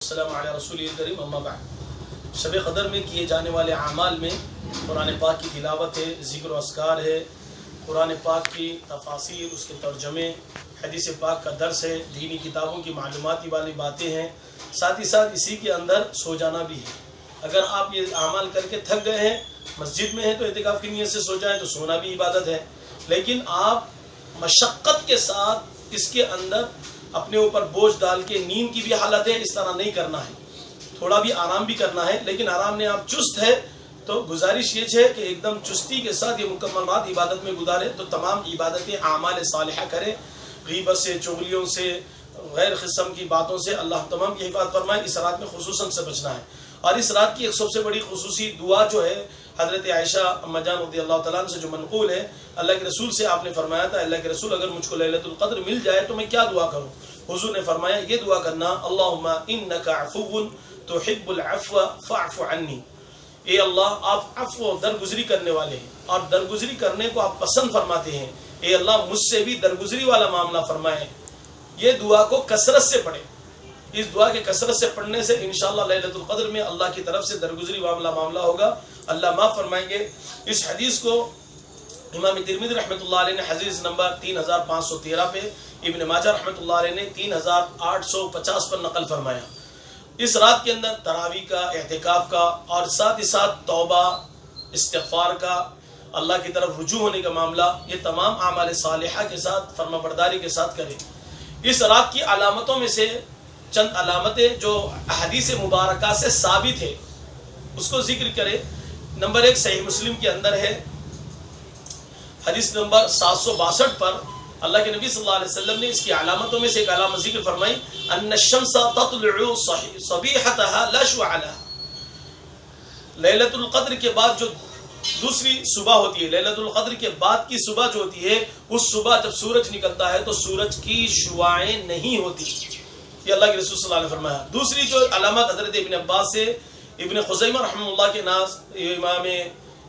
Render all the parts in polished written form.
السلام علیہ رسول کریم اما بعد۔ شب قدر میں کیے جانے والے اعمال میں قرآن پاک کی تلاوت ہے، ذکر و اذکار ہے، قرآن پاک کی تفاسیر، اس کے ترجمے، حدیث پاک کا درس ہے، دینی کتابوں کی معلوماتی والی باتیں ہیں، ساتھ ہی ساتھ اسی کے اندر سو جانا بھی ہے۔ اگر آپ یہ اعمال کر کے تھک گئے ہیں، مسجد میں ہیں تو اعتکاف کی نیت سے سو جائیں تو سونا بھی عبادت ہے، لیکن آپ مشقت کے ساتھ اس کے اندر اپنے اوپر بوجھ ڈال کے نیند کی بھی حالت ہے، اس طرح نہیں کرنا ہے، تھوڑا بھی آرام بھی کرنا ہے، لیکن آرام میں آپ چست ہے تو گزارش یہ ہے کہ ایک دم چستی کے ساتھ یہ مکمل رات عبادت میں گزارے، تو تمام عبادتیں اعمال صالحہ کریں، غیبت سے، چغلیوں سے، غیر قسم کی باتوں سے اللہ تمام کی حفاظت فرمائے۔ اس رات میں خصوصاً سے بچنا ہے، اور اس رات کی ایک سب سے بڑی خصوصی دعا جو ہے حضرت عائشہ اما جان رضی اللہ تعالیٰ عنہ سے جو منقول ہے، اللہ کے رسول سے آپ نے فرمایا تھا، اللہ کے رسول اگر مجھ کو لیلۃ القدر مل جائے تو میں کیا دعا کروں؟ حضور نے فرمایا یہ دعا کرنا، اللہم انک عفو تحب العفو فاعف عنی، اے اللہ آپ عفو درگزری کرنے والے ہیں اور درگزری کرنے کو آپ پسند فرماتے ہیں، اے اللہ مجھ سے بھی درگزری والا معاملہ فرمائے۔ یہ دعا کو کثرت سے پڑھیں، اس دعا کے کثرت سے پڑھنے سے انشاءاللہ لیلۃ القدر میں اللہ کی طرف سے درگزری والا معاملہ ہوگا، اللہ معاف فرمائیں گے۔ اس حدیث کو امام ترمذی رحمۃ اللہ علیہ نے حدیث نمبر 3513 پہ، ابن ماجہ رحمۃ اللہ علیہ نے 3850 پر نقل فرمایا۔ اس رات کے اندر تراویح کا، اعتکاف کا، اور ساتھ ہی ساتھ توبہ، استغفار کا، اللہ کی طرف رجوع ہونے کا معاملہ، یہ تمام اعمال صالحہ کے ساتھ فرما برداری کے ساتھ کریں۔ اس رات کی علامتوں میں سے چند علامتیں جو احادیث مبارکہ سے ثابت ہے اس کو ذکر کرے۔ نمبر 1 صحیح مسلم کے اندر ہے، حدیث نمبر 762 پر اللہ کے نبی صلی اللہ علیہ وسلم نے اس کی علامتوں میں سے ایک علامت ذکر فرمائی، ان الشمس تطلع صبیحتها لا شعاع لها، لیلۃ القدر کے بعد جو دوسری صبح ہوتی ہے، لیلۃ القدر کے بعد کی صبح جو ہوتی ہے، اس صبح جب سورج نکلتا ہے تو سورج کی شعاعیں نہیں ہوتی، یہ اللہ کے رسول صلی اللہ علیہ وسلم نے فرمایا۔ دوسری جو علامت حضرت ابن عباس سے ابن خزیمہ رحمہ اللہ کے ناز امام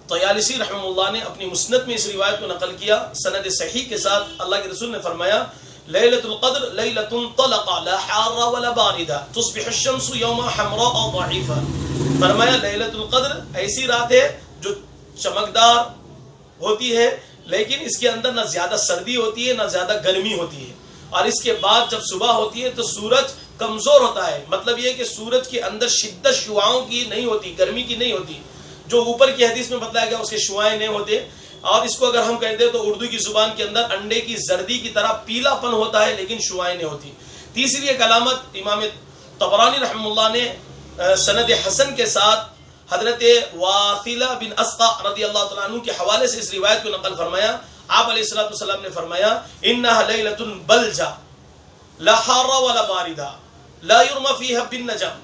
طیالسی رحمہ اللہ نے اپنی مسند میں اس روایت کو نقل کیا سند صحیح کے ساتھ، اللہ کے رسول نے فرمایا لیلۃ القدر لیلۃ طلق لا حار ولا باردہ تصبح الشمس یوم حمراء ضعیفہ، فرمایا لیلۃ القدر ایسی رات ہے جو چمکدار ہوتی ہے، لیکن اس کے اندر نہ زیادہ سردی ہوتی ہے نہ زیادہ گرمی ہوتی ہے، اور اس کے بعد جب صبح ہوتی ہے تو سورج کمزور ہوتا ہے، مطلب یہ کہ سورج کے اندر شدت شعاؤں کی نہیں ہوتی، گرمی کی نہیں ہوتی، جو اوپر کی حدیث میں بتلایا گیا اس کے شعاعیں نہیں ہوتے، اور اس کو اگر ہم کہتے ہیں تو اردو کی زبان کے اندر انڈے کی زردی کی طرح پیلا پن ہوتا ہے لیکن شعاعیں نہیں ہوتی۔ تیسری ایک علامت امام طبرانی رحمہ اللہ نے سند حسن کے ساتھ حضرت واثلہ بن اسقع رضی اللہ تعالیٰ عنہ کے حوالے سے اس روایت کو نقل فرمایا، آپ علیہ الصلوۃ والسلام نے فرمایا انها لیلۃ بلجہ لا حار ولا باردہ لا یرمی فیہا بالنجم،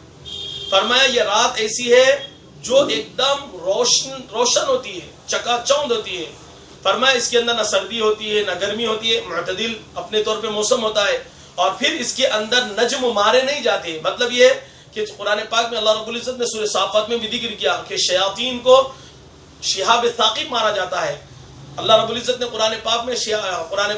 فرمایا یہ رات ایسی ہے جو ایک دم روشن ہوتی ہے، چکا چوند ہوتی ہے، فرمایا اس کے اندر نہ سردی ہوتی ہے نہ گرمی ہوتی ہے، معتدل اپنے طور پہ موسم ہوتا ہے، اور پھر اس کے اندر نجم مارے نہیں جاتے، مطلب یہ کہ قرآن پاک میں اللہ رب العزت نے سورہ صافات میں بھی ذکر کیا کہ شیاطین کو شہاب ثاقب مارا جاتا ہے، اللہ رب العزت نے قرآن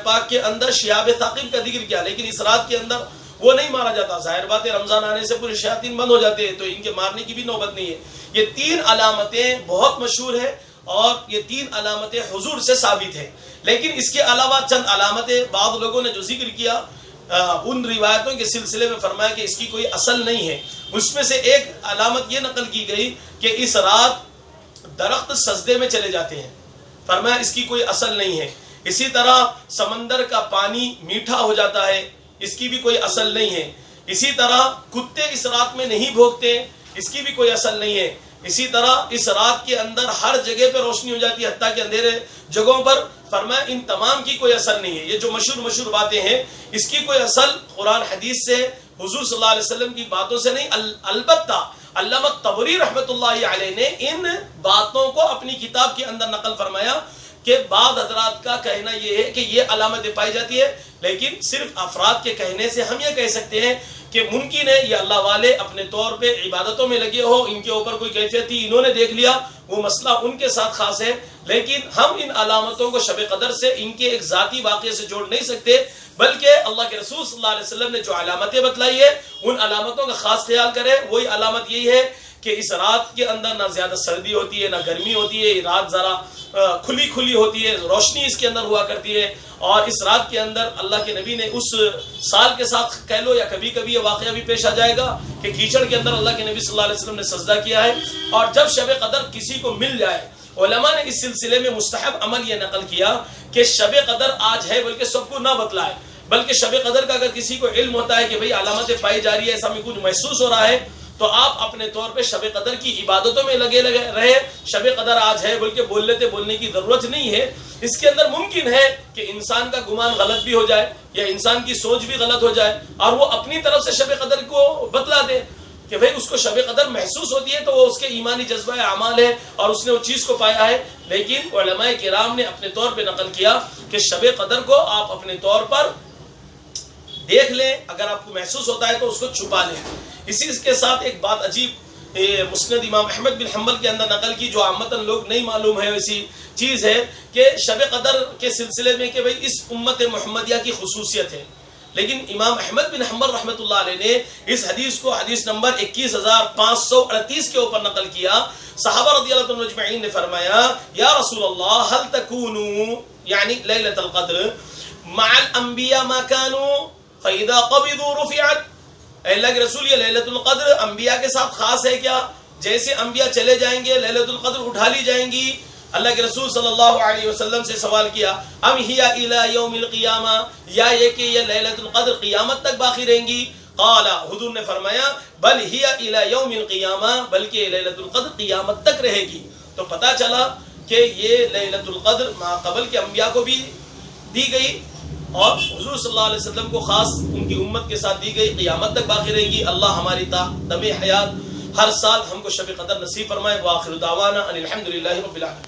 پاک کے اندر شہاب ثاقب کا ذکر کیا، لیکن اس رات کے اندر وہ نہیں مارا جاتا، ظاہر بات ہے رمضان آنے سے پورے شیاطین بند ہو جاتے ہیں تو ان کے مارنے کی بھی نوبت نہیں ہے۔ یہ 3 علامتیں بہت مشہور ہیں اور یہ 3 علامتیں حضور سے ثابت ہیں، لیکن اس کے علاوہ چند علامتیں بعض لوگوں نے جو ذکر کیا ان روایتوں کے سلسلے میں فرمایا کہ اس کی کوئی اصل نہیں ہے۔ اس میں سے ایک علامت یہ نقل کی گئی کہ اس رات درخت سجدے میں چلے جاتے ہیں، فرمایا اس کی کوئی اصل نہیں ہے۔ اسی طرح سمندر کا پانی میٹھا ہو جاتا ہے، اس کی بھی کوئی اصل نہیں ہے۔ اسی طرح کتے اس رات میں نہیں بھونکتے، اس کی بھی کوئی اصل نہیں ہے۔ اسی طرح اس رات کے اندر ہر جگہ پہ روشنی ہو جاتی ہے حتیٰ کہ اندھیرے جگہوں پر، فرمایا ان تمام کی کوئی اصل نہیں ہے۔ یہ جو مشہور باتیں ہیں اس کی کوئی اصل قرآن حدیث سے، حضور صلی اللہ علیہ وسلم کی باتوں سے نہیں، البتہ علامہ طبری رحمۃ اللہ علیہ نے ان باتوں کو اپنی کتاب کے اندر نقل فرمایا کہ بعض حضرات کا کہنا یہ ہے کہ یہ علامتیں پائی جاتی ہے، لیکن صرف افراد کے کہنے سے ہم یہ کہہ سکتے ہیں کہ ممکن ہے یہ اللہ والے اپنے طور پہ عبادتوں میں لگے ہو، ان کے اوپر کوئی کیفیت تھی، انہوں نے دیکھ لیا، وہ مسئلہ ان کے ساتھ خاص ہے، لیکن ہم ان علامتوں کو شب قدر سے ان کے ایک ذاتی واقعے سے جوڑ نہیں سکتے، بلکہ اللہ کے رسول صلی اللہ علیہ وسلم نے جو علامتیں بتلائی ہے ان علامتوں کا خاص خیال کرے۔ وہی علامت یہی ہے کہ اس رات کے اندر نہ زیادہ سردی ہوتی ہے نہ گرمی ہوتی ہے، رات ذرا کھلی ہوتی ہے، روشنی اس کے اندر ہوا کرتی ہے، اور اس رات کے اندر اللہ کے نبی نے اس سال کے ساتھ کہہ لو یا کبھی کبھی یہ واقعہ بھی پیش آ جائے گا کہ کیچڑ کے اندر اللہ کے نبی صلی اللہ علیہ وسلم نے سجدہ کیا ہے۔ اور جب شب قدر کسی کو مل جائے، علماء نے اس سلسلے میں مستحب عمل یہ نقل کیا کہ شب قدر آج ہے بلکہ سب کو نہ بتلائے، بلکہ شب قدر کا اگر کسی کو علم ہوتا ہے کہ بھئی علامتیں پائی جا رہی ہے، ایسا میں کچھ محسوس ہو رہا ہے، تو آپ اپنے طور پہ شب قدر کی عبادتوں میں لگے رہے۔ شب قدر آج ہے بلکہ بولنے کی ضرورت نہیں ہے۔ اس کے اندر ممکن ہے کہ انسان کا گمان غلط بھی ہو جائے یا انسان کی سوچ بھی غلط ہو جائے، اور وہ اپنی طرف سے شب قدر کو بتلا دے کہ بھئی اس کو شب قدر محسوس ہوتی ہے، تو وہ اس کے ایمانی جذبہ اعمال ہے اور اس نے اس چیز کو پایا ہے۔ لیکن علماء کرام نے اپنے طور پہ نقل کیا کہ شب قدر کو آپ اپنے طور پر دیکھ لیں، اگر آپ کو محسوس ہوتا ہے تو اس کو چھپا لیں۔ اسی کے ساتھ ایک بات عجیب مسند امام احمد بن حنبل کے اندر نقل کی جو عامتاً لوگ نہیں معلوم ہے، ایسی چیز ہے کہ شب قدر کے سلسلے میں کہ بھئی اس امت محمدیہ کی خصوصیت ہے، لیکن امام احمد بن حنبل رحمۃ اللہ علیہ نے اس حدیث کو حدیث نمبر 21538 کے اوپر نقل کیا۔ صحابہ رضی اللہ عنہم اجمعین نے فرمایا یا رسول اللہ هل تكون یعنی لیلۃ القدر مع الانبیاء ما كانوا فاذا قبضوا رفعت، اے اللہ کے رسول یہ لیلۃ القدر انبیاء کے ساتھ خاص ہے کیا؟ جیسے انبیاء چلے جائیں گے لیلۃ القدر اٹھا لی جائیں گی؟ اللہ کے رسول صلی اللہ علیہ وسلم سے سوال کیا ام ہی الی یوم القیامہ، یا یہ کہ یہ لیلۃ القدر قیامت تک باقی رہیں گی؟ قال حضور نے فرمایا بل ہی الی یوم القیامہ، بلکہ لیلۃ القدر قیامت تک رہے گی۔ تو پتہ چلا کہ یہ لیلۃ القدر ما قبل کے انبیاء کو بھی دی گئی اور حضور صلی اللہ علیہ وسلم کو خاص ان کی امت کے ساتھ دی گئی، قیامت تک باقی رہے گی۔ اللہ ہماری دم حیات ہر سال ہم کو شب قدر نصیب فرمائے۔ وآخر دعوانا ان الحمد للہ رب العالمین۔